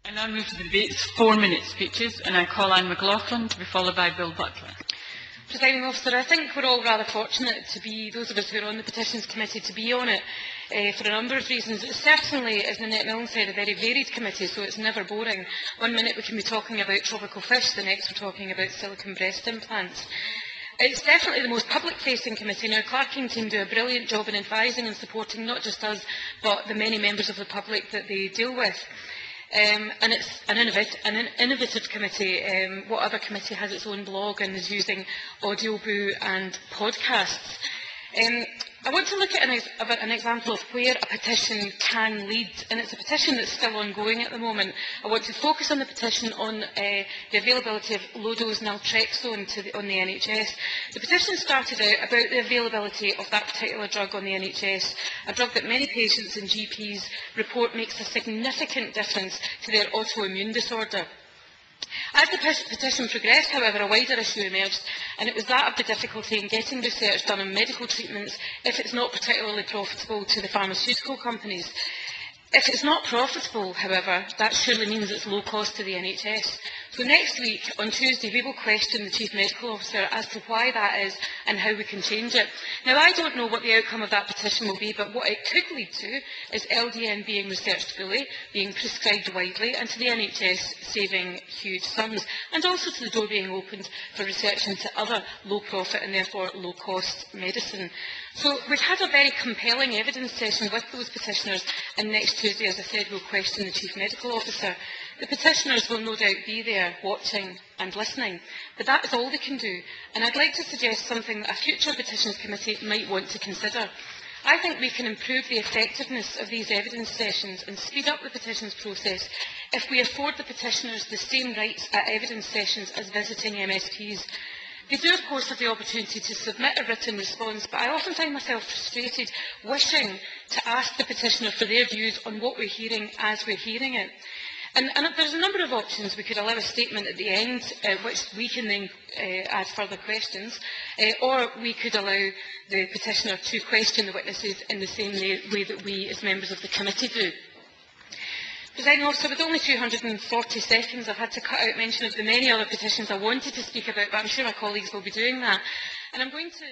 I now move to the debate's 4-minute speeches, and I call Anne McLaughlin to be followed by Bill Butler. Presiding Officer, I think we're all rather fortunate to be, those of us who are on the Petitions Committee, to be on it for a number of reasons. It's certainly, as Nanette Milne said, a very varied committee, so it's never boring. One minute we can be talking about tropical fish, the next we're talking about silicone breast implants. It's definitely the most public-facing committee. Our clerking team do a brilliant job in advising and supporting not just us, but the many members of the public that they deal with. And it's an innovative committee. What other committee has its own blog and is using Audioboo and podcasts? I want to look at an example of where a petition can lead, and it's a petition that's still ongoing at the moment. I want to focus on the petition on the availability of low-dose naltrexone on the NHS. The petition started out about the availability of that particular drug on the NHS, a drug that many patients and GPs report makes a significant difference to their autoimmune disorder. As the petition progressed, however, a wider issue emerged, and it was that of the difficulty in getting research done on medical treatments if it's not particularly profitable to the pharmaceutical companies. If it's not profitable, however, that surely means it's low cost to the NHS. So next week, on Tuesday, we will question the Chief Medical Officer as to why that is and how we can change it. Now, I don't know what the outcome of that petition will be, but what it could lead to is LDN being researched fully, being prescribed widely, and to the NHS saving huge sums, and also to the door being opened for research into other low-profit and therefore low-cost medicine. So we've had a very compelling evidence session with those petitioners, and next Tuesday, as I said, we'll question the Chief Medical Officer. The petitioners will no doubt be there watching and listening, but that is all they can do, and I'd like to suggest something that a future Petitions Committee might want to consider. I think we can improve the effectiveness of these evidence sessions and speed up the petitions process if we afford the petitioners the same rights at evidence sessions as visiting MSPs. They do, of course, have the opportunity to submit a written response, but I often find myself frustrated, wishing to ask the petitioner for their views on what we're hearing as we're hearing it. And there's a number of options. We could allow a statement at the end, which we can then ask further questions, or we could allow the petitioner to question the witnesses in the same way that we, as members of the committee, do. Presiding Officer, with only 240 seconds, I've had to cut out mention of the many other petitions I wanted to speak about, but I'm sure my colleagues will be doing that. And I'm going to...